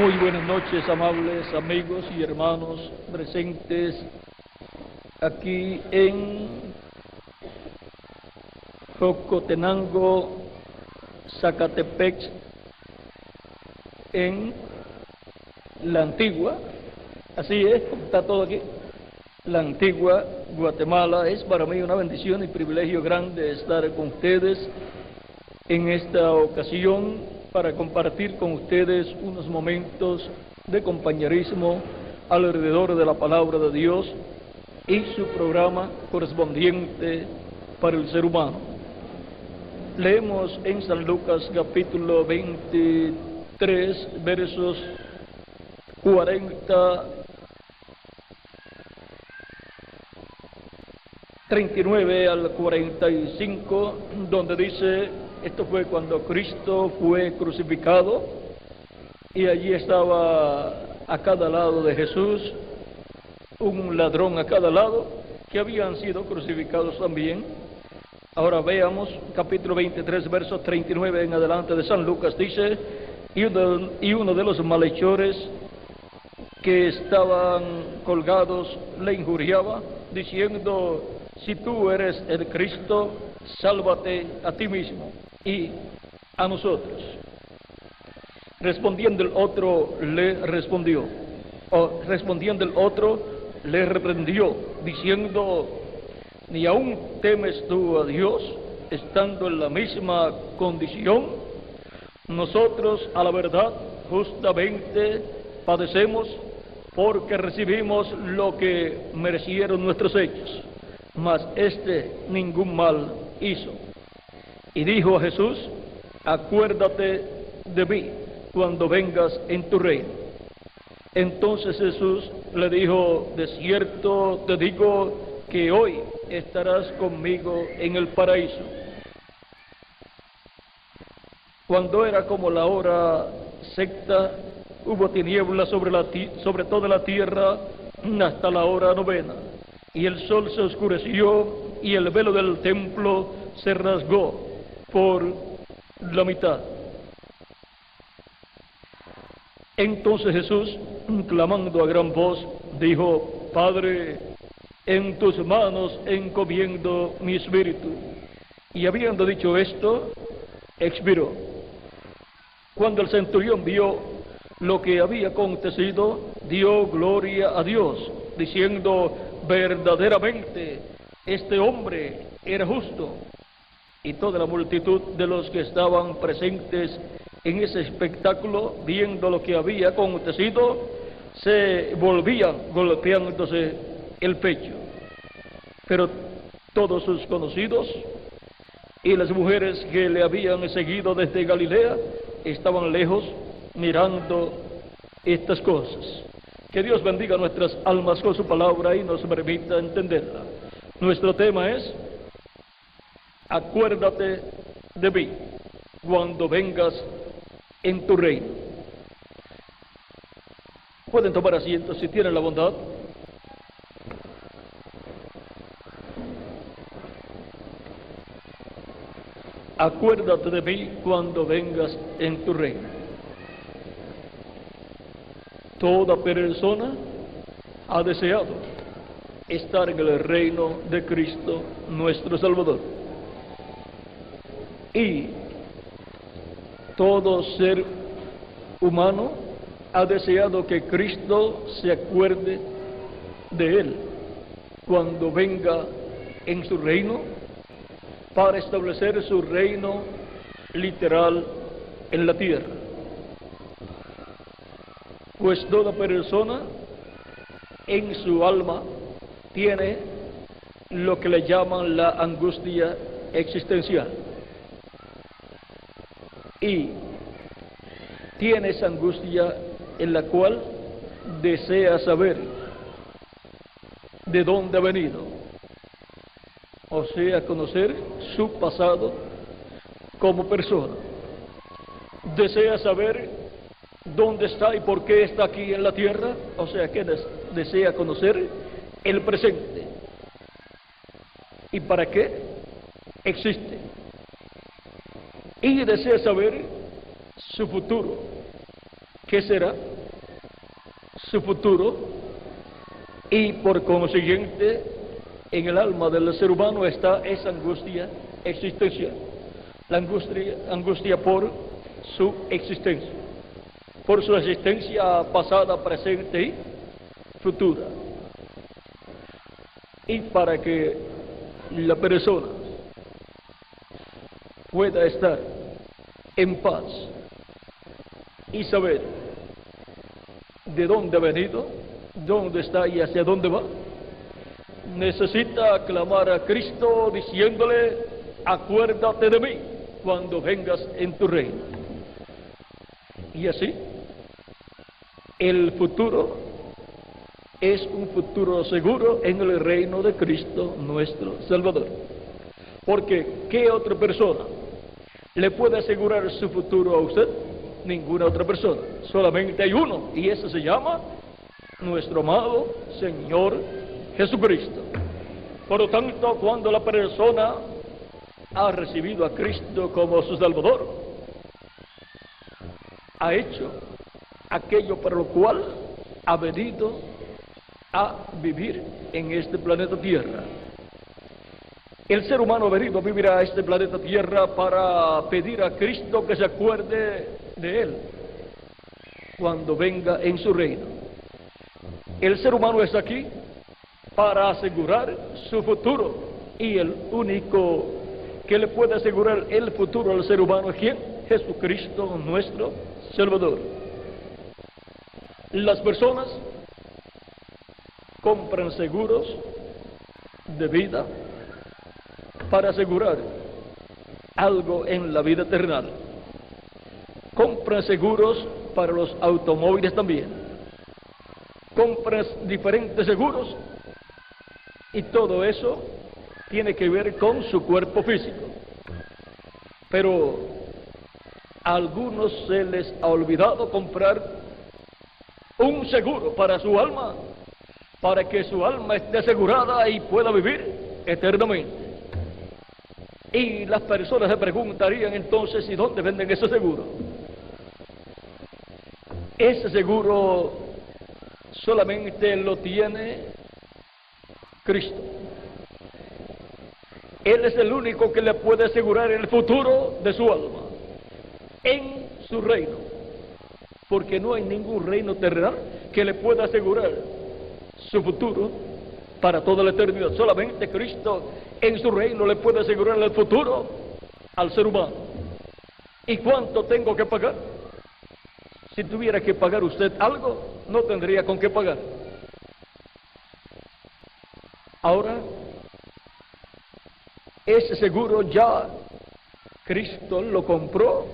Muy buenas noches, amables amigos y hermanos presentes aquí en Jocotenango, Zacatepec, en la antigua, así es, como está todo aquí, la antigua Guatemala. Es para mí una bendición y privilegio grande estar con ustedes en esta ocasión para compartir con ustedes unos momentos de compañerismo alrededor de la palabra de Dios y su programa correspondiente para el ser humano. Leemos en San Lucas capítulo 23, versos 39 al 45, donde dice: esto fue cuando Cristo fue crucificado, y allí estaba a cada lado de Jesús un ladrón a cada lado, que habían sido crucificados también. Ahora veamos, capítulo 23, versos 39 en adelante de San Lucas, dice: y uno de los malhechores que estaban colgados le injuriaba, diciendo: si tú eres el Cristo, sálvate a ti mismo y a nosotros. Respondiendo el otro le reprendió, diciendo: ¿ni aún temes tú a Dios, estando en la misma condición? Nosotros, a la verdad, justamente padecemos, porque recibimos lo que merecieron nuestros hechos, mas este ningún mal hizo. Y dijo a Jesús: acuérdate de mí cuando vengas en tu reino. Entonces Jesús le dijo: de cierto te digo que hoy estarás conmigo en el paraíso. Cuando era como la hora sexta, hubo tinieblas sobre toda la tierra hasta la hora novena, y el sol se oscureció, y el velo del templo se rasgó por la mitad. Entonces Jesús, clamando a gran voz, dijo: Padre, en tus manos encomiendo mi espíritu. Y habiendo dicho esto, expiró. Cuando el centurión vio lo que había acontecido, dio gloria a Dios, diciendo: verdaderamente este hombre era justo. Y toda la multitud de los que estaban presentes en ese espectáculo, viendo lo que había acontecido, se volvían golpeándose el pecho. Pero todos sus conocidos y las mujeres que le habían seguido desde Galilea estaban lejos mirando estas cosas. Que Dios bendiga nuestras almas con su palabra y nos permita entenderla. Nuestro tema es: acuérdate de mí cuando vengas en tu reino. Pueden tomar asiento si tienen la bondad. Acuérdate de mí cuando vengas en tu reino. Toda persona ha deseado estar en el reino de Cristo nuestro Salvador. Y todo ser humano ha deseado que Cristo se acuerde de él cuando venga en su reino, para establecer su reino literal en la tierra. Pues toda persona en su alma tiene lo que le llaman la angustia existencial. Y tiene esa angustia en la cual desea saber de dónde ha venido, o sea, conocer su pasado como persona. Desea saber dónde está y por qué está aquí en la tierra, o sea, que desea conocer el presente y para qué existe. Y desea saber su futuro, qué será su futuro, y por consiguiente en el alma del ser humano está esa angustia existencial, la angustia por su existencia, por su existencia pasada, presente y futura. Y para que la persona pueda estar en paz y saber de dónde ha venido, dónde está y hacia dónde va, necesita clamar a Cristo diciéndole: acuérdate de mí cuando vengas en tu reino. Y así, el futuro es un futuro seguro en el reino de Cristo nuestro Salvador. Porque ¿qué otra persona le puede asegurar su futuro a usted? Ninguna otra persona. Solamente hay uno, y ese se llama nuestro amado Señor Jesucristo. Por lo tanto, cuando la persona ha recibido a Cristo como su Salvador, ha hecho aquello para lo cual ha venido a vivir en este planeta Tierra. El ser humano ha venido a vivir a este planeta Tierra para pedir a Cristo que se acuerde de él cuando venga en su reino. El ser humano está aquí para asegurar su futuro, y el único que le puede asegurar el futuro al ser humano es ¿quién? Jesucristo nuestro Salvador. Las personas compran seguros de vida para asegurar algo en la vida terrenal. Compran seguros para los automóviles también. Compran diferentes seguros, y todo eso tiene que ver con su cuerpo físico. Pero a algunos se les ha olvidado comprar un seguro para su alma, para que su alma esté asegurada y pueda vivir eternamente. Y las personas se preguntarían entonces: ¿y dónde venden ese seguro? Ese seguro solamente lo tiene Cristo. Él es el único que le puede asegurar el futuro de su alma en su reino, porque no hay ningún reino terrenal que le pueda asegurar su futuro para toda la eternidad. Solamente Cristo en su reino le puede asegurar el futuro al ser humano. ¿Y cuánto tengo que pagar? Si tuviera que pagar usted algo, no tendría con qué pagar. Ahora, ese seguro ya Cristo lo compró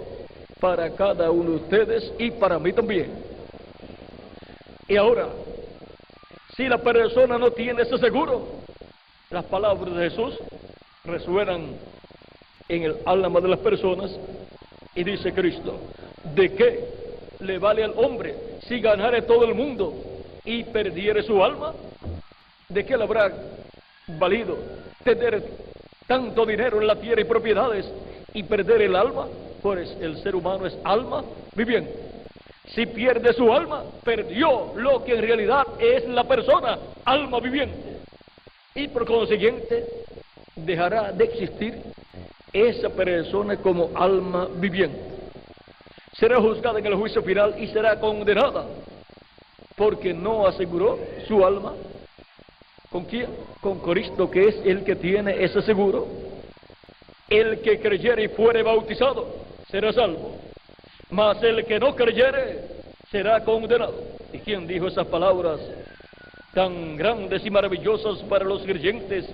para cada uno de ustedes y para mí también. Y ahora, si la persona no tiene ese seguro, las palabras de Jesús resuenan en el alma de las personas, y dice Cristo: ¿de qué le vale al hombre si ganare todo el mundo y perdiere su alma? ¿De qué le habrá valido tener tanto dinero en la tierra y propiedades y perder el alma? Pues el ser humano es alma viviente. Si pierde su alma, perdió lo que en realidad es la persona, alma viviente. Y por consiguiente, dejará de existir esa persona como alma viviente. Será juzgada en el juicio final y será condenada, porque no aseguró su alma. ¿Con quién? Con Cristo, que es el que tiene ese seguro. El que creyere y fuere bautizado será salvo, mas el que no creyere será condenado. ¿Y quién dijo esas palabras tan grandes y maravillosas para los creyentes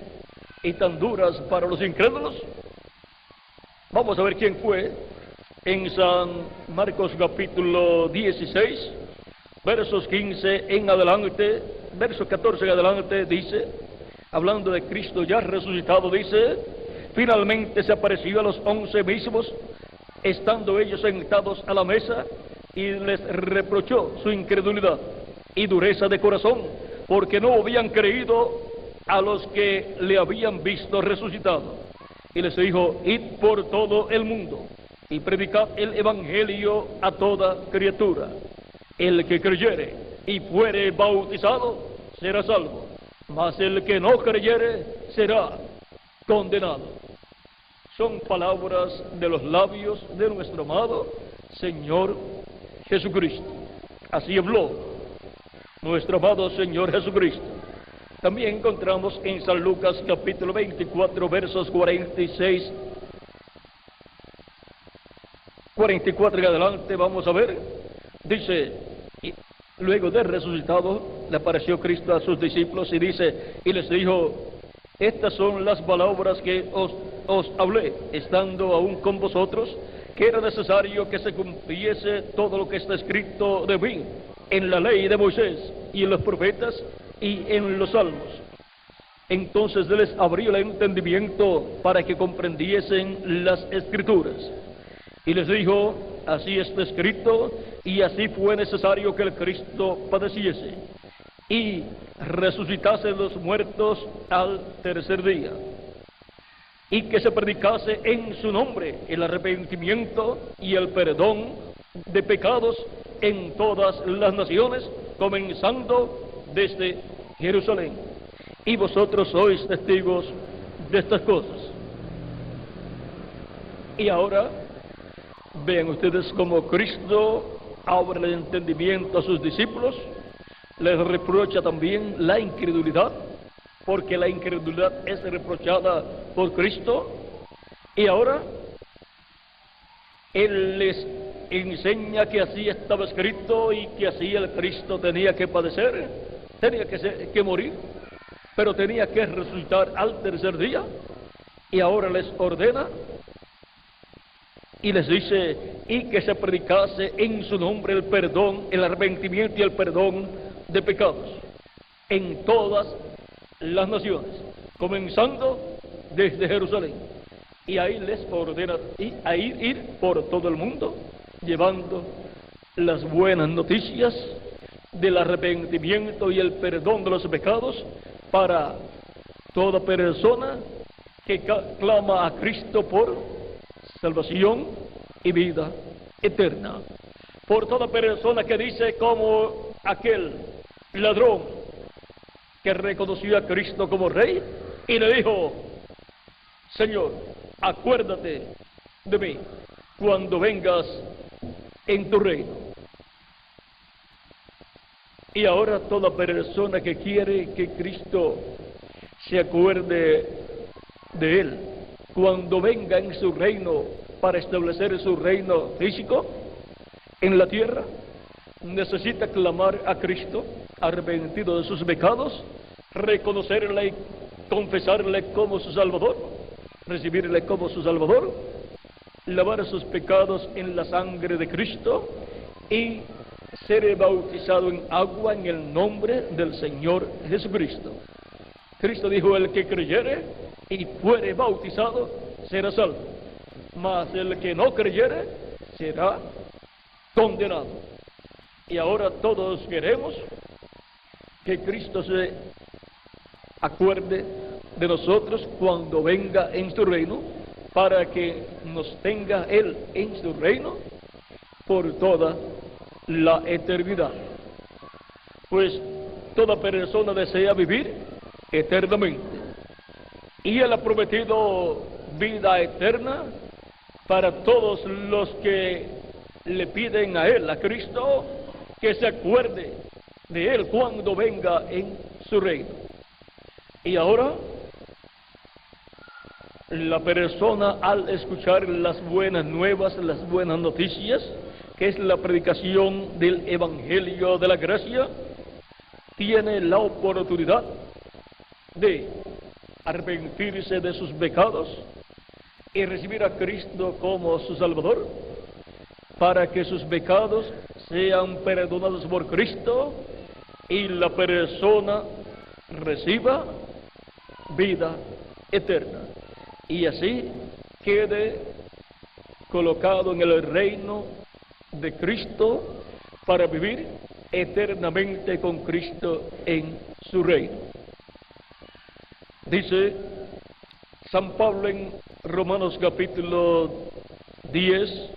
y tan duras para los incrédulos? Vamos a ver quién fue. En San Marcos capítulo 16, versos 15 en adelante, versos 14 en adelante, dice, hablando de Cristo ya resucitado, dice: finalmente se apareció a los 11 mismos, estando ellos sentados a la mesa, y les reprochó su incredulidad y dureza de corazón, porque no habían creído a los que le habían visto resucitado. Y les dijo: id por todo el mundo y predicad el evangelio a toda criatura. El que creyere y fuere bautizado será salvo, mas el que no creyere será condenado. Son palabras de los labios de nuestro amado Señor Jesucristo. Así habló nuestro amado Señor Jesucristo. También encontramos en San Lucas capítulo 24 versos 44 en adelante, vamos a ver. Dice, y luego del resucitado le apareció Cristo a sus discípulos y dice, y les dijo, estas son las palabras que os hablé, estando aún con vosotros, que era necesario que se cumpliese todo lo que está escrito de mí en la ley de Moisés y en los profetas y en los salmos. Entonces les abrió el entendimiento para que comprendiesen las escrituras. Y les dijo, así está escrito, y así fue necesario que el Cristo padeciese y resucitase de los muertos al tercer día, y que se predicase en su nombre el arrepentimiento y el perdón de pecados en todas las naciones, comenzando desde Jerusalén. Y vosotros sois testigos de estas cosas. Y ahora, vean ustedes cómo Cristo abre el entendimiento a sus discípulos, les reprocha también la incredulidad, porque la incredulidad es reprochada por Cristo, y ahora Él les enseña que así estaba escrito y que así el Cristo tenía que padecer, tenía que morir, pero tenía que resucitar al tercer día, y ahora les ordena y les dice, y que se predicase en su nombre el perdón, el arrepentimiento y el perdón de pecados en todas las naciones, comenzando desde Jerusalén. Y ahí les ordena ir por todo el mundo, llevando las buenas noticias del arrepentimiento y el perdón de los pecados para toda persona que clama a Cristo por salvación y vida eterna. Por toda persona que dice, como aquel ladrón que reconoció a Cristo como Rey y le dijo, Señor, acuérdate de mí cuando vengas en tu reino. Y ahora toda persona que quiere que Cristo se acuerde de él cuando venga en su reino para establecer su reino físico en la tierra, necesita clamar a Cristo, arrepentido de sus pecados, reconocerle y confesarle como su Salvador, recibirle como su Salvador, lavar sus pecados en la sangre de Cristo y ser bautizado en agua en el nombre del Señor Jesucristo. Cristo dijo, el que creyere y fuere bautizado será salvo, mas el que no creyere será condenado. Y ahora todos queremos que Cristo se acuerde de nosotros cuando venga en su reino, para que nos tenga Él en su reino por toda la eternidad. Pues toda persona desea vivir eternamente, y Él ha prometido vida eterna para todos los que le piden a Él, a Cristo, que se acuerde de Él cuando venga en su reino. Y ahora, la persona, al escuchar las buenas nuevas, las buenas noticias, que es la predicación del Evangelio de la Gracia, tiene la oportunidad de arrepentirse de sus pecados y recibir a Cristo como su Salvador, para que sus pecados sean perdonados por Cristo y la persona reciba vida eterna, y así quede colocado en el reino de Cristo para vivir eternamente con Cristo en su reino. Dice San Pablo en Romanos capítulo 10,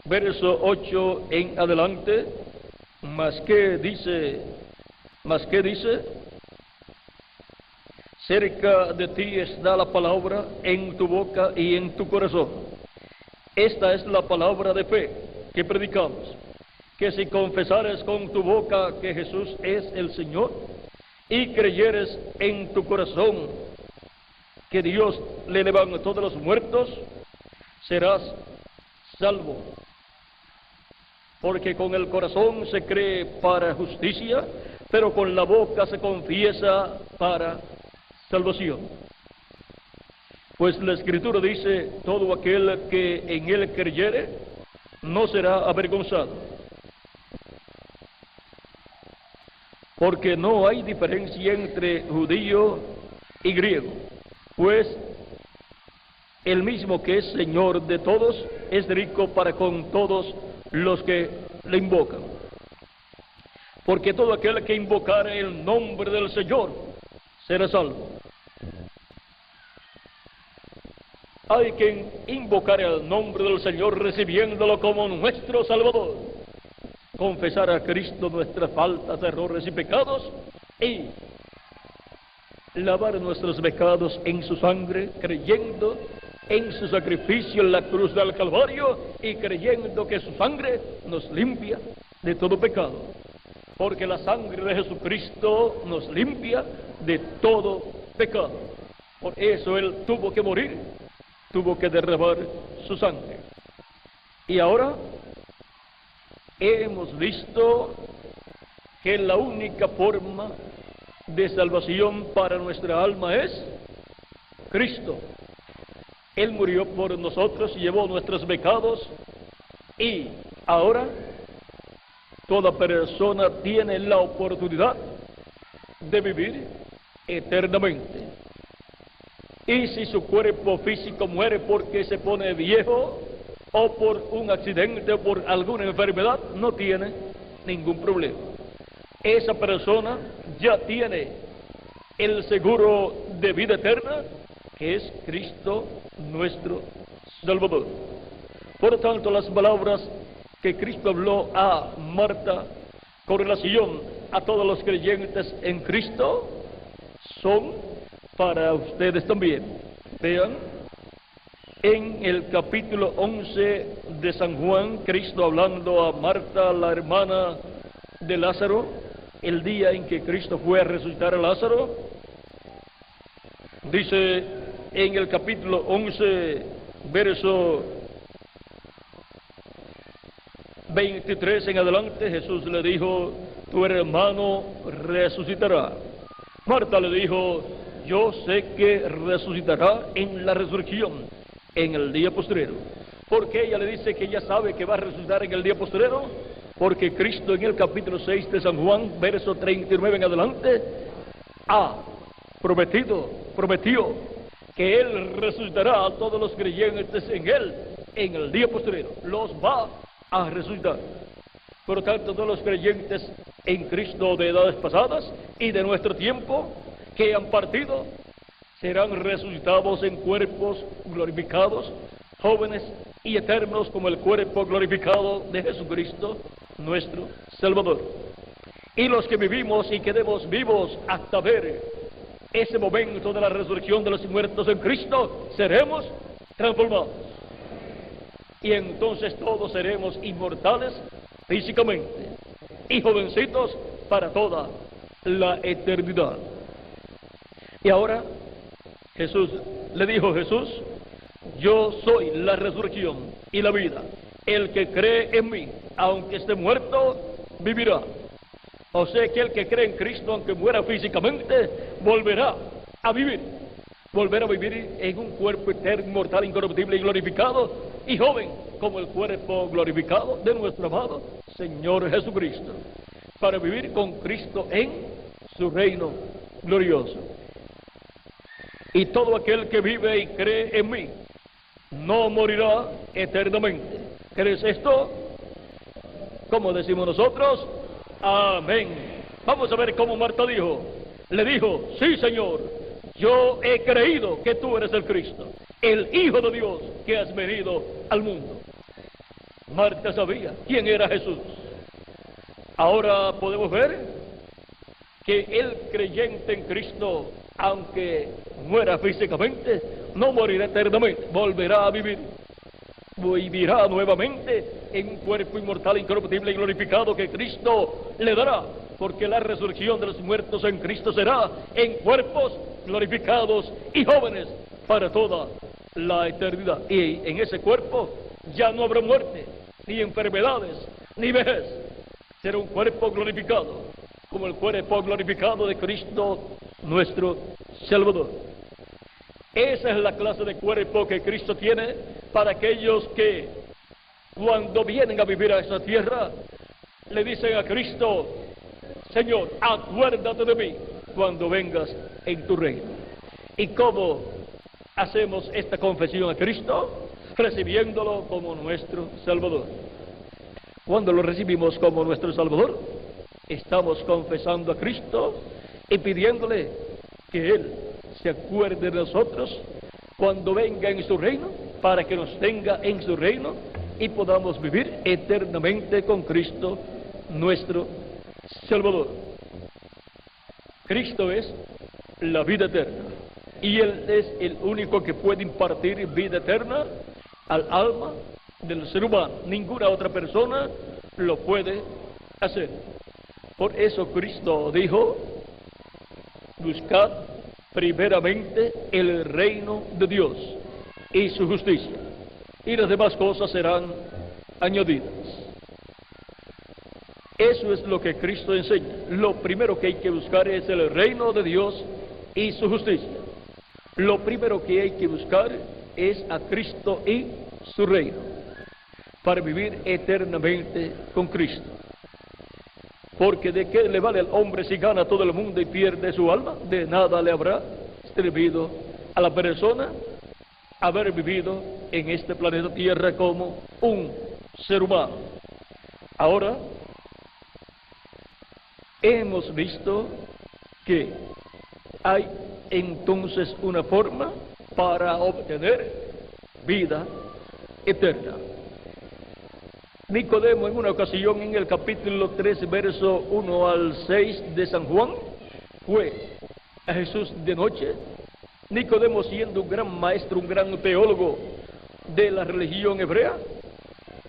verso 8 en adelante. Mas qué dice, cerca de ti está la palabra, en tu boca y en tu corazón. Esta es la palabra de fe que predicamos, que si confesares con tu boca que Jesús es el Señor, y creyeres en tu corazón que Dios le levantó de los muertos, serás salvo. Porque con el corazón se cree para justicia, pero con la boca se confiesa para salvación. Pues la Escritura dice, todo aquel que en él creyere, no será avergonzado. Porque no hay diferencia entre judío y griego, pues el mismo que es Señor de todos, es rico para con todos los que le invocan. Porque todo aquel que invocare el nombre del Señor será salvo. Hay quien invocar el nombre del Señor recibiéndolo como nuestro Salvador, confesar a Cristo nuestras faltas, errores y pecados, y lavar nuestros pecados en su sangre, creyendo en su sacrificio en la cruz del Calvario, y creyendo que su sangre nos limpia de todo pecado. Porque la sangre de Jesucristo nos limpia de todo pecado. Por eso Él tuvo que morir, tuvo que derramar su sangre. Y ahora hemos visto que la única forma de salvación para nuestra alma es Cristo. Él murió por nosotros y llevó nuestros pecados, y ahora toda persona tiene la oportunidad de vivir eternamente. Y si su cuerpo físico muere porque se pone viejo, o por un accidente, o por alguna enfermedad, no tiene ningún problema. Esa persona ya tiene el seguro de vida eterna, que es Cristo nuestro Salvador. Por lo tanto, las palabras que Cristo habló a Marta con relación a todos los creyentes en Cristo son para ustedes también. Vean, en el capítulo 11 de San Juan, Cristo hablando a Marta, la hermana de Lázaro, el día en que Cristo fue a resucitar a Lázaro, dice en el capítulo 11, verso 23 en adelante, Jesús le dijo, tu hermano resucitará. Marta le dijo, yo sé que resucitará en la resurrección, en el día postrero. ¿Por qué ella le dice que ella sabe que va a resucitar en el día postrero? Porque Cristo en el capítulo 6 de San Juan, verso 39 en adelante, prometió que Él resucitará a todos los creyentes en Él en el día postrero. Los va a resucitar. Por lo tanto, todos los creyentes en Cristo de edades pasadas y de nuestro tiempo que han partido serán resucitados en cuerpos glorificados, jóvenes y eternos como el cuerpo glorificado de Jesucristo, nuestro Salvador. Y los que vivimos y quedemos vivos hasta ver ese momento de la resurrección de los muertos en Cristo, seremos transformados. Y entonces todos seremos inmortales físicamente y jovencitos para toda la eternidad. Y ahora Jesús le dijo, yo soy la resurrección y la vida. El que cree en mí, aunque esté muerto, vivirá. O sea que el que cree en Cristo, aunque muera físicamente, volverá a vivir. Volverá a vivir en un cuerpo eterno, inmortal, incorruptible y glorificado, y joven, como el cuerpo glorificado de nuestro amado Señor Jesucristo, para vivir con Cristo en su reino glorioso. Y todo aquel que vive y cree en mí no morirá eternamente. ¿Crees esto? ¿Cómo decimos nosotros? Amén. Vamos a ver cómo Marta dijo. Le dijo, sí, Señor, yo he creído que tú eres el Cristo, el Hijo de Dios que has venido al mundo. Marta sabía quién era Jesús. Ahora podemos ver que el creyente en Cristo, aunque muera físicamente, no morirá eternamente, volverá a vivir. Vivirá nuevamente en un cuerpo inmortal, incorruptible y glorificado que Cristo le dará, porque la resurrección de los muertos en Cristo será en cuerpos glorificados y jóvenes para toda la eternidad. Y en ese cuerpo ya no habrá muerte, ni enfermedades, ni vejez. Será un cuerpo glorificado, como el cuerpo glorificado de Cristo nuestro Salvador. Esa es la clase de cuerpo que Cristo tiene para aquellos que, cuando vienen a vivir a esa tierra, le dicen a Cristo: Señor, acuérdate de mí cuando vengas en tu reino. ¿Y cómo hacemos esta confesión a Cristo? Recibiéndolo como nuestro Salvador. Cuando lo recibimos como nuestro Salvador, estamos confesando a Cristo y pidiéndole que Él se acuerde de nosotros cuando venga en su reino, para que nos tenga en su reino y podamos vivir eternamente con Cristo nuestro Salvador. Cristo es la vida eterna y Él es el único que puede impartir vida eterna al alma del ser humano. Ninguna otra persona lo puede hacer. Por eso Cristo dijo: buscad primeramente el reino de Dios y su justicia, y las demás cosas serán añadidas. Eso es lo que Cristo enseña. Lo primero que hay que buscar es el reino de Dios y su justicia. Lo primero que hay que buscar es a Cristo y su reino, para vivir eternamente con Cristo. Porque ¿de qué le vale al hombre si gana todo el mundo y pierde su alma? De nada le habrá servido a la persona haber vivido en este planeta Tierra como un ser humano. Ahora, hemos visto que hay entonces una forma para obtener vida eterna. Nicodemo, en una ocasión, en el capítulo 3, verso 1 al 6 de San Juan, fue a Jesús de noche. Nicodemo, siendo un gran maestro, un gran teólogo de la religión hebrea,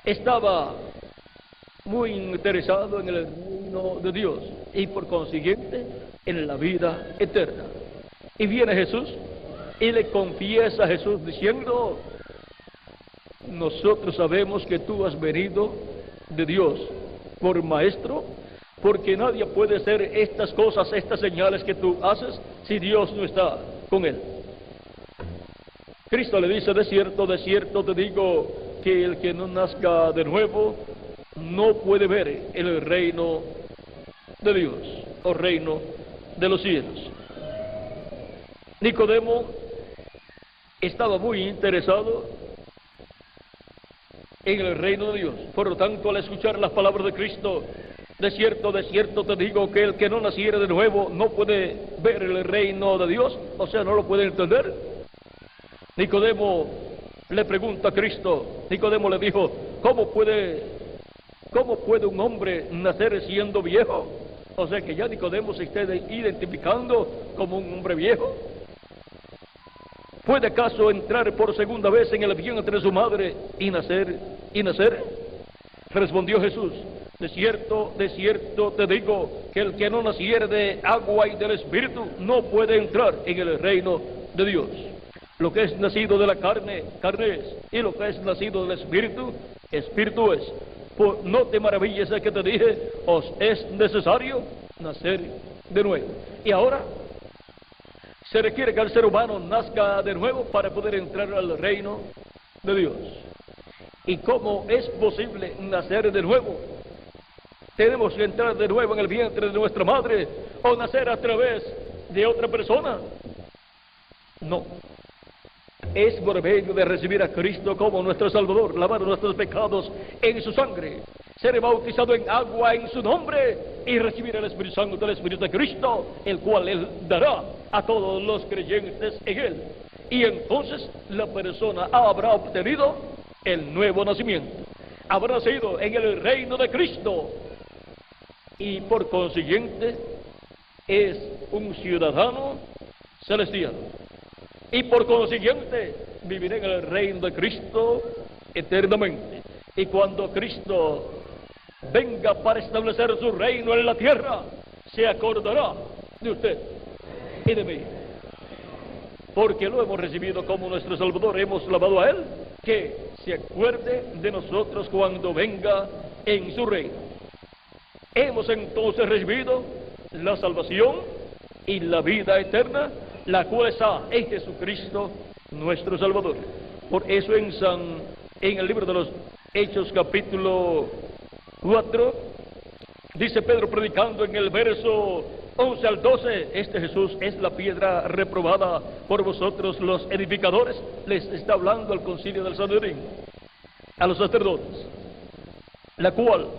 estaba muy interesado en el reino de Dios y por consiguiente en la vida eterna. Y viene Jesús y le confiesa a Jesús diciendo: nosotros sabemos que tú has venido de Dios por maestro, porque nadie puede hacer estas cosas, estas señales que tú haces, si Dios no está con él. Cristo le dice: de cierto te digo, que el que no nazca de nuevo no puede ver el reino de Dios, o reino de los cielos. Nicodemo estaba muy interesado en el reino de Dios. Por lo tanto, al escuchar las palabras de Cristo: de cierto te digo, que el que no naciere de nuevo no puede ver el reino de Dios, o sea, no lo puede entender. Nicodemo le pregunta a Cristo, Nicodemo le dijo: ¿cómo puede un hombre nacer siendo viejo? O sea que ya Nicodemo se está identificando como un hombre viejo. ¿Puede acaso entrar por segunda vez en el vientre de su madre y nacer? Respondió Jesús: de cierto te digo, que el que no naciere de agua y del Espíritu no puede entrar en el reino de Dios. Lo que es nacido de la carne, carne es, y lo que es nacido del Espíritu, Espíritu es. No te maravilles de que te dije: os es necesario nacer de nuevo. Y ahora se requiere que el ser humano nazca de nuevo para poder entrar al reino de Dios. ¿Y cómo es posible nacer de nuevo? ¿Tenemos que entrar de nuevo en el vientre de nuestra madre o nacer a través de otra persona? No. Es por medio de recibir a Cristo como nuestro Salvador, lavar nuestros pecados en su sangre, ser bautizado en agua en su nombre y recibir el Espíritu Santo del Espíritu de Cristo, el cual Él dará a todos los creyentes en Él. Y entonces la persona habrá obtenido el nuevo nacimiento. habrá nacido en el reino de Cristo y por consiguiente es un ciudadano celestial. Y por consiguiente vivirá en el reino de Cristo eternamente. Y cuando Cristo venga para establecer su reino en la tierra, se acordará de usted y de mí, porque lo hemos recibido como nuestro Salvador, hemos clamado a Él que se acuerde de nosotros cuando venga en su reino. Hemos entonces recibido la salvación y la vida eterna, la cual está en Jesucristo nuestro Salvador. Por eso en el libro de los Hechos capítulo 4 dice Pedro predicando en el verso 11 al 12, este Jesús es la piedra reprobada por vosotros los edificadores. Les está hablando al concilio del Sanedrín, a los sacerdotes, la cual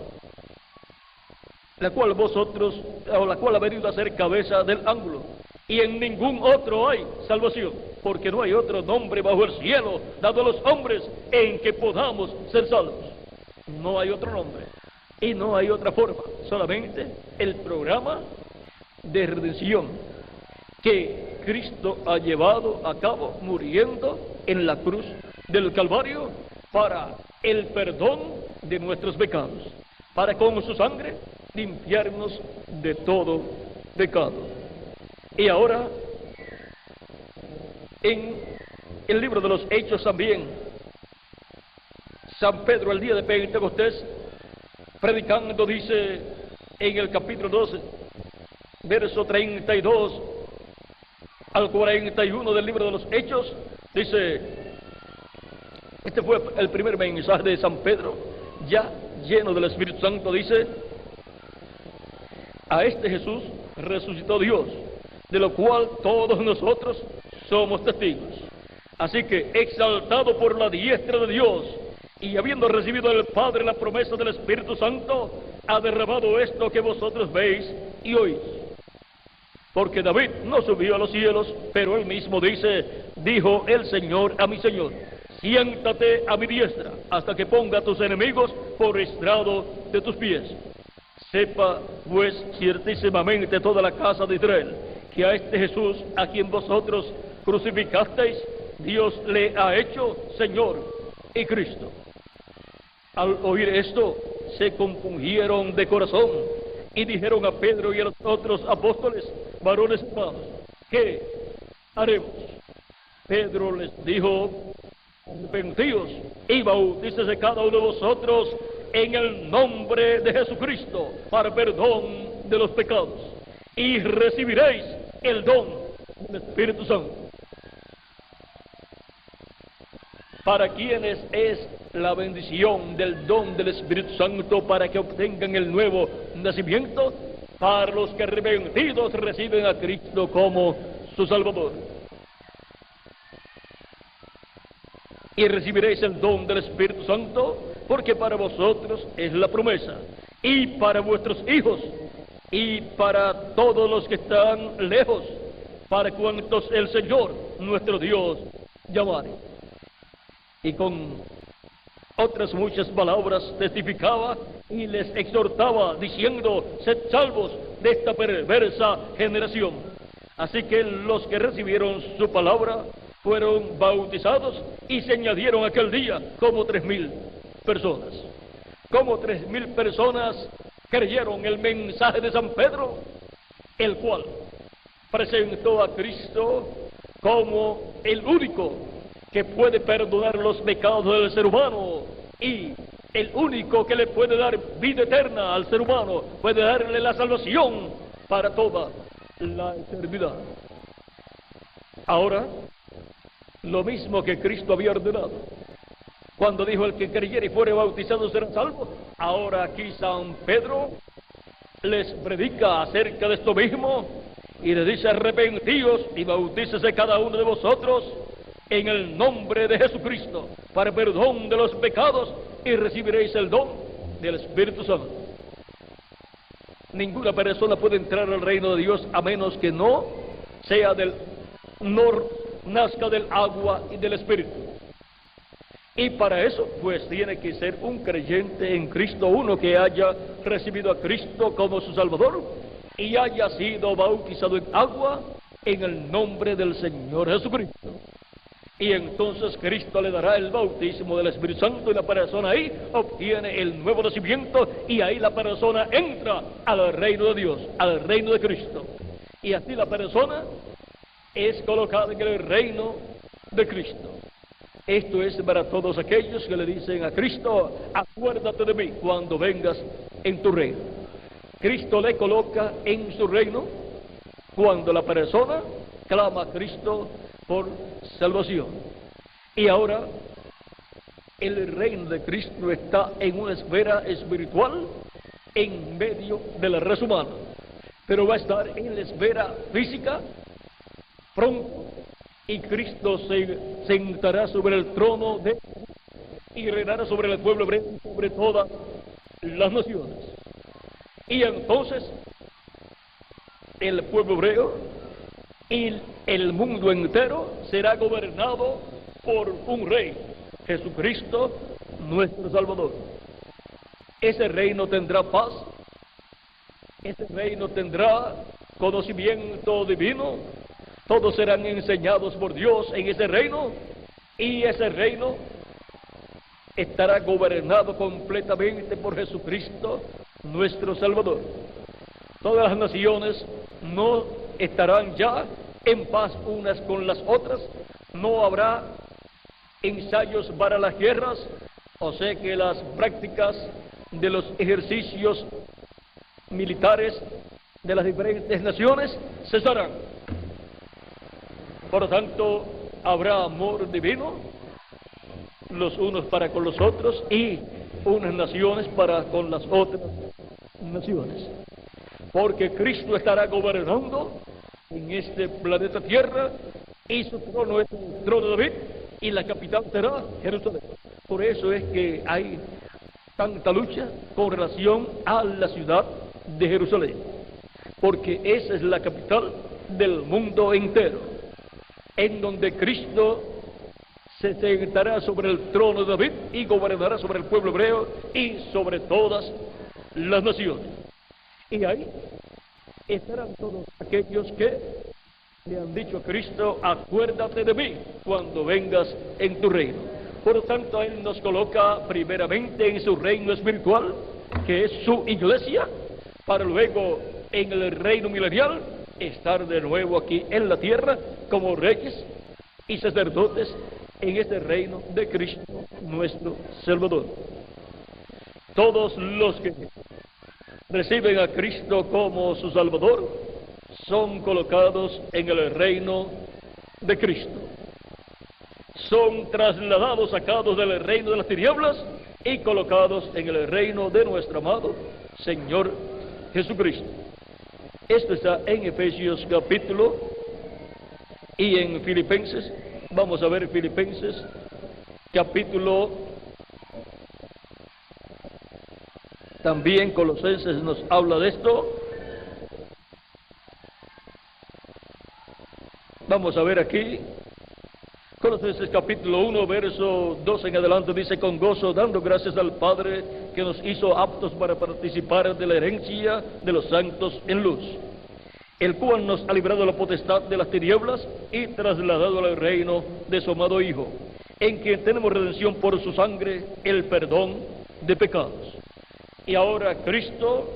vosotros, o la cual ha venido a ser cabeza del ángulo, y en ningún otro hay salvación, porque no hay otro nombre bajo el cielo dado a los hombres en que podamos ser salvos. No hay otro nombre y no hay otra forma, solamente el programa de redención que Cristo ha llevado a cabo muriendo en la cruz del Calvario para el perdón de nuestros pecados, para con su sangre limpiarnos de todo pecado. Y ahora, en el libro de los Hechos también, San Pedro el día de Pentecostés, predicando, dice en el capítulo 12, verso 32 al 41 del libro de los Hechos, dice, este fue el primer mensaje de San Pedro, ya lleno del Espíritu Santo, dice, a este Jesús resucitó Dios, de lo cual todos nosotros somos testigos. Así que, exaltado por la diestra de Dios, y habiendo recibido del Padre la promesa del Espíritu Santo, ha derramado esto que vosotros veis y oís. Porque David no subió a los cielos, pero él mismo dice, dijo el Señor a mi Señor, siéntate a mi diestra, hasta que ponga a tus enemigos por estrado de tus pies. Sepa, pues, ciertísimamente toda la casa de Israel, que a este Jesús, a quien vosotros crucificasteis, Dios le ha hecho Señor y Cristo. Al oír esto, se compungieron de corazón y dijeron a Pedro y a los otros apóstoles, varones hermanos, ¿qué haremos? Pedro les dijo, arrepentíos y bautícese cada uno de vosotros en el nombre de Jesucristo para perdón de los pecados, y recibiréis el don del Espíritu Santo. Para quienes es la bendición del don del Espíritu Santo para que obtengan el nuevo nacimiento, para los que arrepentidos reciben a Cristo como su Salvador. Y recibiréis el don del Espíritu Santo, porque para vosotros es la promesa, y para vuestros hijos, y para todos los que están lejos, para cuantos el Señor, nuestro Dios, llamare. Y con otras muchas palabras testificaba y les exhortaba, diciendo, sed salvos de esta perversa generación. Así que los que recibieron su palabra fueron bautizados y se añadieron aquel día como 3,000 personas. Como 3,000 personas creyeron el mensaje de San Pedro, el cual presentó a Cristo como el único que puede perdonar los pecados del ser humano y el único que le puede dar vida eterna al ser humano, puede darle la salvación para toda la eternidad. Ahora, lo mismo que Cristo había ordenado, cuando dijo el que creyere y fuere bautizado será salvo, ahora aquí San Pedro les predica acerca de esto mismo y les dice, arrepentíos y bautícese cada uno de vosotros en el nombre de Jesucristo para perdón de los pecados y recibiréis el don del Espíritu Santo. Ninguna persona puede entrar al reino de Dios a menos que no nazca del agua y del Espíritu. Y para eso, pues, tiene que ser un creyente en Cristo, uno que haya recibido a Cristo como su Salvador y haya sido bautizado en agua en el nombre del Señor Jesucristo. Y entonces Cristo le dará el bautismo del Espíritu Santo y la persona ahí obtiene el nuevo nacimiento y ahí la persona entra al reino de Dios, al reino de Cristo. Y así la persona es colocada en el reino de Cristo. Esto es para todos aquellos que le dicen a Cristo: acuérdate de mí cuando vengas en tu reino. Cristo le coloca en su reino cuando la persona clama a Cristo por salvación. Y ahora el reino de Cristo está en una esfera espiritual en medio de la raza humana, pero va a estar en la esfera física pronto, y Cristo se sentará sobre el trono y reinará sobre el pueblo hebreo y sobre todas las naciones. Y entonces el pueblo hebreo y el mundo entero será gobernado por un rey, Jesucristo, nuestro Salvador. Ese reino tendrá paz, ese reino tendrá conocimiento divino, todos serán enseñados por Dios en ese reino, y ese reino estará gobernado completamente por Jesucristo, nuestro Salvador. Todas las naciones no estarán ya en paz unas con las otras, no habrá ensayos para las guerras, o sea que las prácticas de los ejercicios militares de las diferentes naciones cesarán. Por lo tanto, habrá amor divino, los unos para con los otros y unas naciones para con las otras naciones. Porque Cristo estará gobernando en este planeta Tierra y su trono es el trono de David y la capital será Jerusalén. Por eso es que hay tanta lucha con relación a la ciudad de Jerusalén, porque esa es la capital del mundo entero, en donde Cristo se sentará sobre el trono de David y gobernará sobre el pueblo hebreo y sobre todas las naciones. Y ahí estarán todos aquellos que le han dicho a Cristo: acuérdate de mí cuando vengas en tu reino. Por lo tanto, Él nos coloca primeramente en su reino espiritual, que es su iglesia, para luego en el reino milenial estar de nuevo aquí en la tierra como reyes y sacerdotes en este reino de Cristo, nuestro Salvador. Todos los que reciben a Cristo como su Salvador son colocados en el reino de Cristo. Son trasladados, sacados del reino de las tinieblas y colocados en el reino de nuestro amado Señor Jesucristo. Esto está en Efesios capítulo y en Filipenses. Vamos a ver Filipenses capítulo. También Colosenses nos habla de esto. Vamos a ver aquí Colosenses capítulo 1, verso 12 en adelante, dice: con gozo, dando gracias al Padre que nos hizo aptos para participar de la herencia de los santos en luz, el cual nos ha librado de la potestad de las tinieblas y trasladado al reino de su amado Hijo, en quien tenemos redención por su sangre, el perdón de pecados. Y ahora Cristo,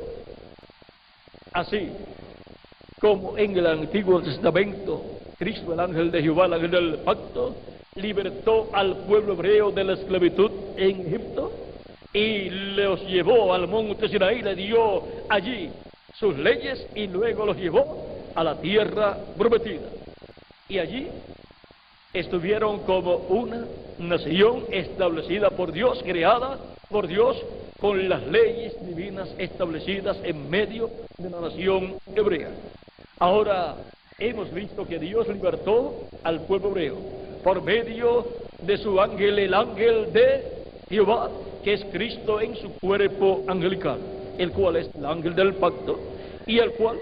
así como en el Antiguo Testamento, Cristo, el ángel de Jehová, el ángel del pacto, libertó al pueblo hebreo de la esclavitud en Egipto y los llevó al monte Sinaí, le dio allí sus leyes y luego los llevó a la tierra prometida. Y allí estuvieron como una nación establecida por Dios, creada por Dios, con las leyes divinas establecidas en medio de la nación hebrea. Ahora hemos visto que Dios libertó al pueblo hebreo por medio de su ángel, el ángel de Jehová, que es Cristo en su cuerpo angelical, el cual es el ángel del pacto, y el cual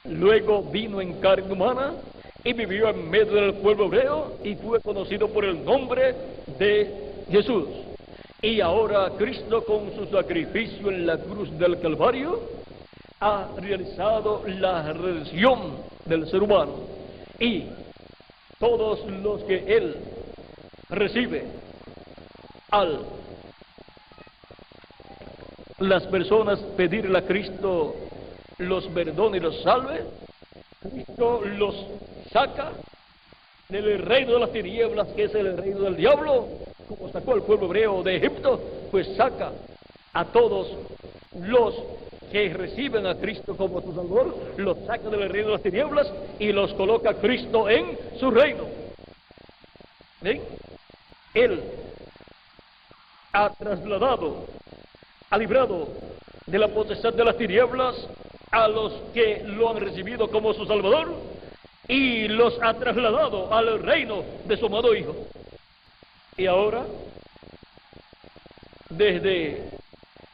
luego vino en carne humana y vivió en medio del pueblo hebreo y fue conocido por el nombre de Jesús. Y ahora Cristo, con su sacrificio en la cruz del Calvario, ha realizado la redención del ser humano. Y todos los que Él recibe, al las personas pedirle a Cristo los perdone y los salve, Cristo los saca del reino de las tinieblas, que es el reino del diablo, como sacó al pueblo hebreo de Egipto, pues saca a todos los que reciben a Cristo como su Salvador, los saca del reino de las tinieblas y los coloca a Cristo en su reino. ¿Ven? Él ha trasladado, ha librado de la potestad de las tinieblas a los que lo han recibido como su Salvador y los ha trasladado al reino de su amado Hijo. Y ahora, desde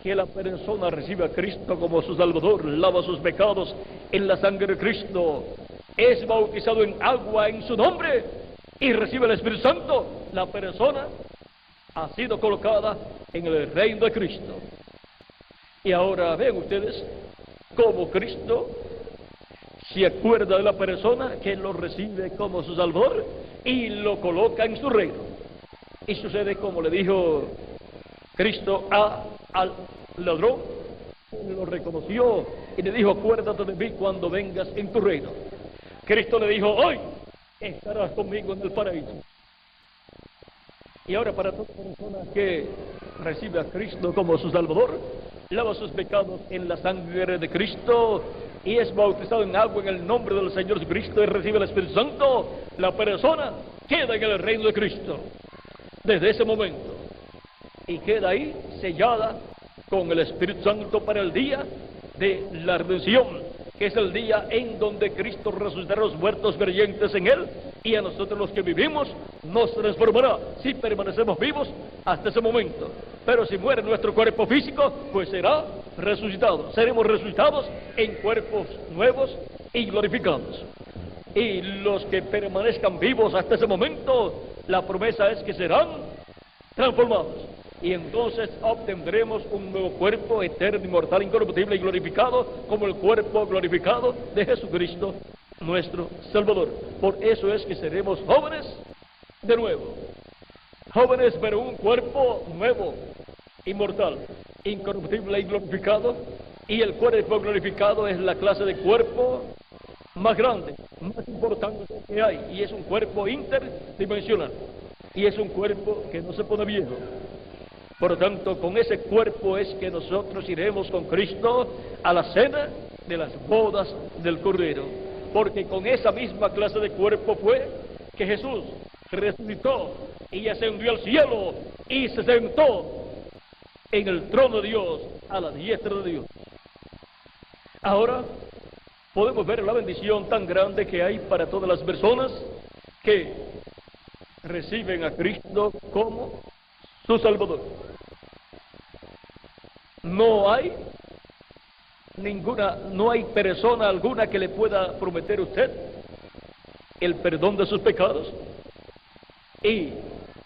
que la persona recibe a Cristo como su Salvador, lava sus pecados en la sangre de Cristo, es bautizado en agua en su nombre y recibe el Espíritu Santo, la persona ha sido colocada en el reino de Cristo. Y ahora ven ustedes cómo Cristo se acuerda de la persona que lo recibe como su Salvador y lo coloca en su reino. Y sucede como le dijo Cristo al ladrón, lo reconoció y le dijo: acuérdate de mí cuando vengas en tu reino. Cristo le dijo: hoy estarás conmigo en el paraíso. Y ahora, para toda persona que recibe a Cristo como su Salvador, lava sus pecados en la sangre de Cristo y es bautizado en agua en el nombre del Señor Jesucristo y recibe el Espíritu Santo, la persona queda en el reino de Cristo desde ese momento y queda ahí sellada con el Espíritu Santo para el día de la redención, que es el día en donde Cristo resucitará a los muertos creyentes en Él, y a nosotros los que vivimos nos transformará si permanecemos vivos hasta ese momento. Pero si muere nuestro cuerpo físico, pues será resucitado. Seremos resucitados en cuerpos nuevos y glorificados. Y los que permanezcan vivos hasta ese momento, la promesa es que serán transformados. Y entonces obtendremos un nuevo cuerpo eterno, inmortal, incorruptible y glorificado, como el cuerpo glorificado de Jesucristo, nuestro Salvador. Por eso es que seremos jóvenes de nuevo. Jóvenes, pero un cuerpo nuevo, inmortal, incorruptible y glorificado. Y el cuerpo glorificado es la clase de cuerpo más grande, más importante que hay. Y es un cuerpo interdimensional. Y es un cuerpo que no se pone viejo. Por lo tanto, con ese cuerpo es que nosotros iremos con Cristo a la cena de las bodas del Cordero. Porque con esa misma clase de cuerpo fue que Jesús resucitó y ascendió al cielo y se sentó en el trono de Dios, a la diestra de Dios. Ahora podemos ver la bendición tan grande que hay para todas las personas que reciben a Cristo como su Salvador. No hay persona alguna que le pueda prometer a usted el perdón de sus pecados y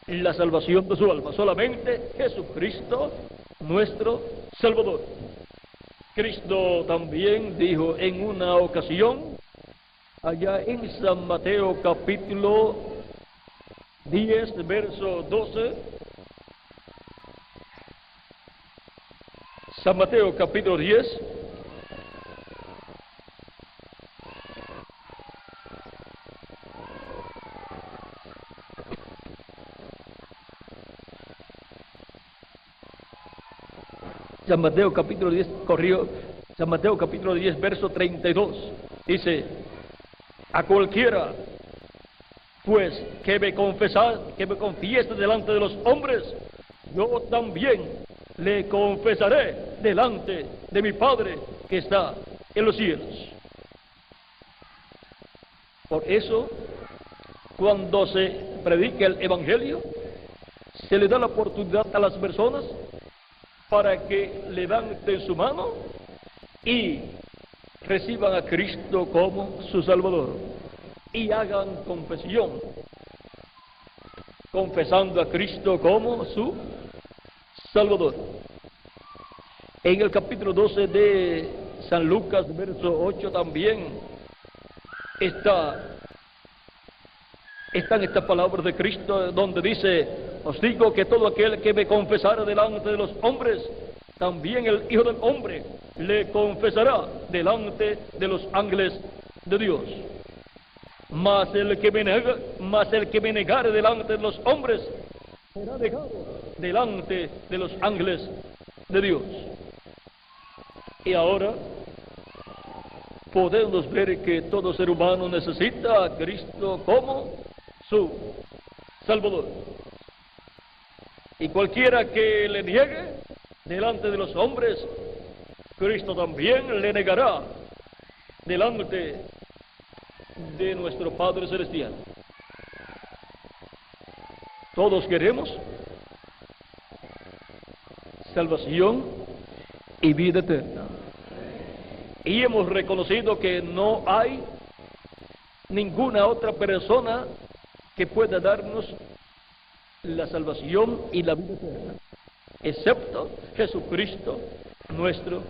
la salvación de su alma. Solamente Jesucristo, nuestro Salvador. Cristo también dijo en una ocasión, allá en San Mateo capítulo 10, verso 12, San Mateo capítulo 10, San Mateo capítulo 10, San Mateo capítulo 10, verso 32, dice: a cualquiera, pues, que me confiese delante de los hombres, yo también le confesaré delante de mi Padre que está en los cielos. Por eso, cuando se predica el Evangelio, se le da la oportunidad a las personas para que levanten su mano y reciban a Cristo como su Salvador y hagan confesión confesando a Cristo como su Salvador. En el capítulo 12 de San Lucas, verso 8, también están estas palabras de Cristo, donde dice: os digo que todo aquel que me confesara delante de los hombres, también el Hijo del Hombre le confesará delante de los ángeles de Dios. Mas el que me negare delante de los hombres, será negado delante de los ángeles de Dios. Y ahora podemos ver que todo ser humano necesita a Cristo como su Salvador. Y cualquiera que le niegue delante de los hombres, Cristo también le negará delante de nuestro Padre Celestial. Todos queremos salvación y vida eterna. Y hemos reconocido que no hay ninguna otra persona que pueda darnos la salvación y la vida eterna, excepto Jesucristo, nuestro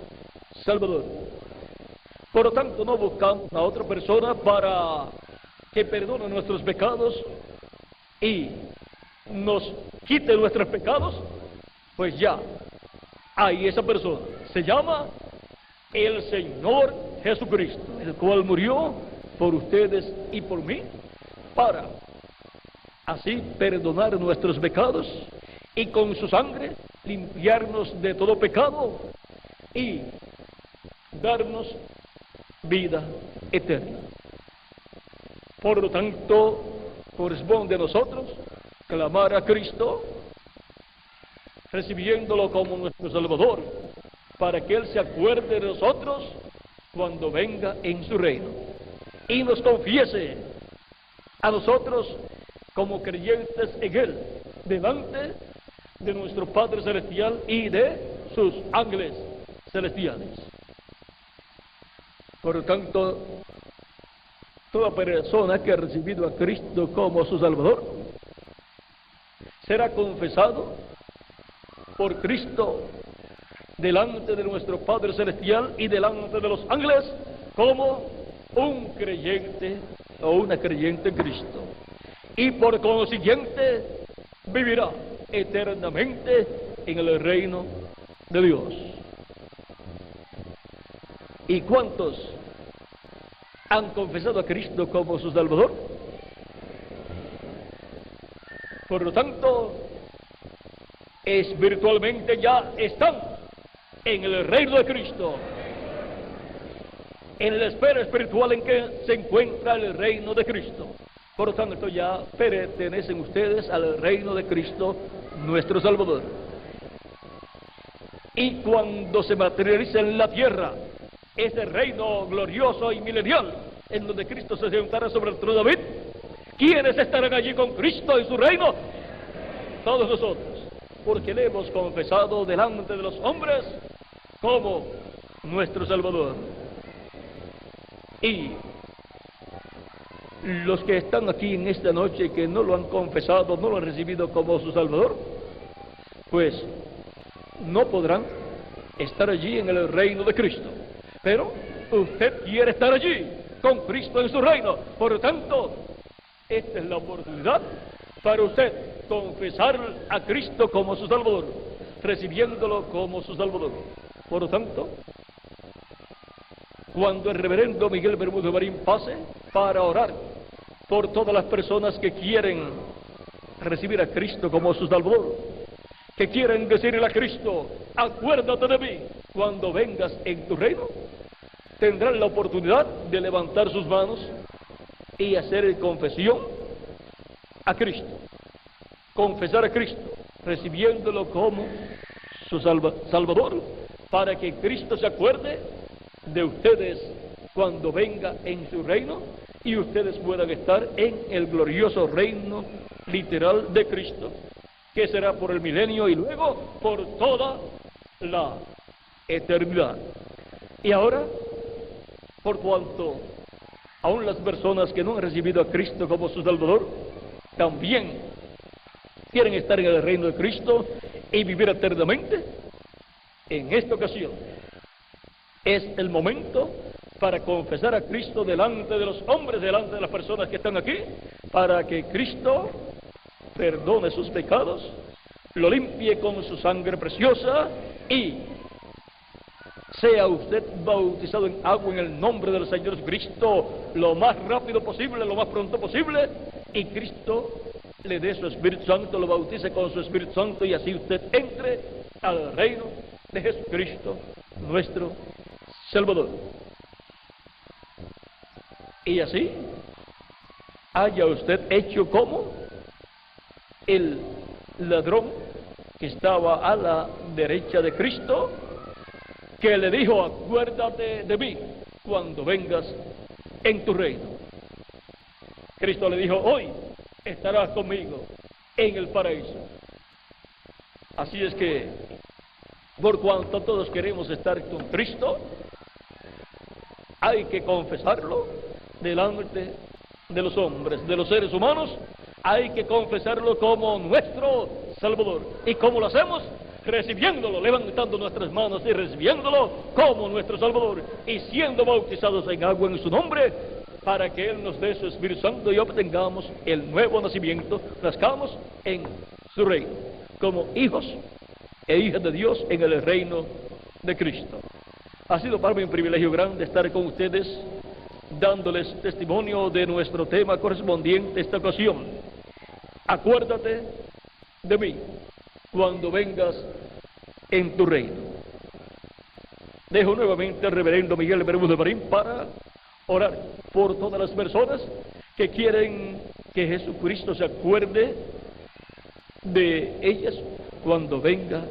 Salvador. Por lo tanto, no buscamos a otra persona para que perdone nuestros pecados y nos quite nuestros pecados, pues ya hay esa persona. Se llama el Señor Jesucristo, el cual murió por ustedes y por mí, para así perdonar nuestros pecados y con su sangre limpiarnos de todo pecado y darnos vida eterna. Por lo tanto, corresponde a nosotros clamar a Cristo, recibiéndolo como nuestro Salvador, para que Él se acuerde de nosotros cuando venga en su reino y nos confiese a nosotros como creyentes en Él, delante de nuestro Padre Celestial y de sus ángeles celestiales. Por lo tanto, toda persona que ha recibido a Cristo como su Salvador será confesado por Cristo delante de nuestro Padre Celestial y delante de los ángeles como un creyente o una creyente en Cristo. Y por consiguiente vivirá eternamente en el reino de Dios. ¿Y cuántos han confesado a Cristo como su Salvador? Por lo tanto, espiritualmente ya están en el reino de Cristo, en la esfera espiritual en que se encuentra el reino de Cristo. Por lo tanto, ya pertenecen ustedes al reino de Cristo, nuestro Salvador. Y cuando se materialice en la tierra ese reino glorioso y milenial, en donde Cristo se sentará sobre el trono de David, ¿quiénes estarán allí con Cristo en su reino? Todos nosotros, porque le hemos confesado delante de los hombres como nuestro Salvador. Y los que están aquí en esta noche que no lo han confesado, no lo han recibido como su Salvador, pues no podrán estar allí en el reino de Cristo. Pero usted quiere estar allí con Cristo en su reino. Por lo tanto, esta es la oportunidad para usted confesar a Cristo como su Salvador, recibiéndolo como su Salvador. Por lo tanto, cuando el reverendo Miguel Bermúdez Marín pase para orar por todas las personas que quieren recibir a Cristo como su Salvador, que quieren decirle a Cristo: acuérdate de mí cuando vengas en tu reino, tendrán la oportunidad de levantar sus manos y hacer confesión a Cristo, confesar a Cristo, recibiéndolo como su Salvador, para que Cristo se acuerde de ustedes cuando venga en su reino y ustedes puedan estar en el glorioso reino literal de Cristo, que será por el milenio y luego por toda la eternidad. Y ahora, por cuanto aún las personas que no han recibido a Cristo como su Salvador también quieren estar en el reino de Cristo y vivir eternamente, en esta ocasión es el momento para confesar a Cristo delante de los hombres, delante de las personas que están aquí, para que Cristo perdone sus pecados, lo limpie con su sangre preciosa y sea usted bautizado en agua en el nombre del Señor Jesucristo lo más rápido posible, lo más pronto posible, y Cristo le dé su Espíritu Santo, lo bautice con su Espíritu Santo, y así usted entre al reino de Jesucristo, nuestro Salvador. Y así haya usted hecho como el ladrón que estaba a la derecha de Cristo, que le dijo: acuérdate de mí cuando vengas en tu reino. Cristo le dijo: hoy estarás conmigo en el paraíso. Así es que, por cuanto todos queremos estar con Cristo, hay que confesarlo delante de los hombres, de los seres humanos. Hay que confesarlo como nuestro Salvador. ¿Y cómo lo hacemos? Recibiéndolo, levantando nuestras manos y recibiéndolo como nuestro Salvador, y siendo bautizados en agua en su nombre, para que Él nos dé su Espíritu Santo y obtengamos el nuevo nacimiento, nazcamos en su reino, como hijos e hijas de Dios en el reino de Cristo. Ha sido para mí un privilegio grande estar con ustedes, dándoles testimonio de nuestro tema correspondiente a esta ocasión. Acuérdate de mí cuando vengas en tu reino. Dejo nuevamente al reverendo Miguel Bermúdez Marín para orar por todas las personas que quieren que Jesucristo se acuerde de ellas cuando venga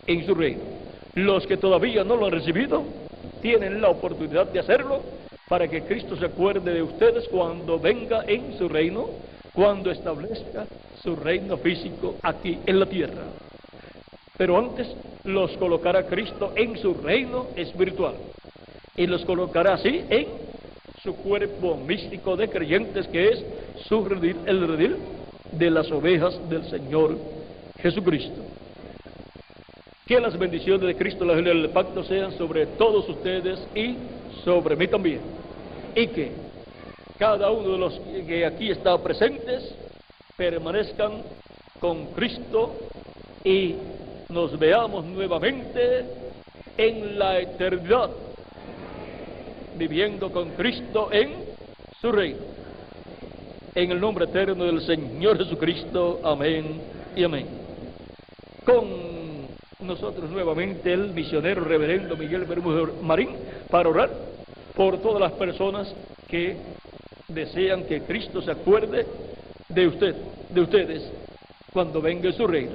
en su reino. Los que todavía no lo han recibido tienen la oportunidad de hacerlo, para que Cristo se acuerde de ustedes cuando venga en su reino, cuando establezca su reino físico aquí en la tierra. Pero antes los colocará Cristo en su reino espiritual, y los colocará así en su cuerpo místico de creyentes, que es su redil, el redil de las ovejas del Señor Jesucristo. Que las bendiciones de Cristo, la gloria del pacto, sean sobre todos ustedes y sobre mí también, y que cada uno de los que aquí está presentes permanezcan con Cristo y nos veamos nuevamente en la eternidad, viviendo con Cristo en su reino. En el nombre eterno del Señor Jesucristo, amén y amén. Con nosotros nuevamente el misionero reverendo Miguel Bermúdez Marín, para orar por todas las personas que desean que Cristo se acuerde de ustedes cuando venga en su reino.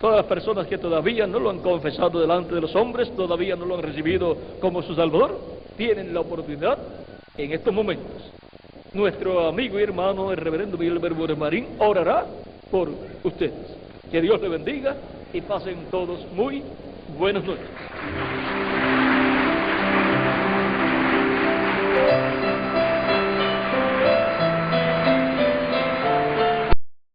Todas las personas que todavía no lo han confesado delante de los hombres, todavía no lo han recibido como su Salvador, tienen la oportunidad en estos momentos. Nuestro amigo y hermano, el reverendo Miguel Bermúdez Marín, orará por ustedes. Que Dios les bendiga y pasen todos muy buenas noches.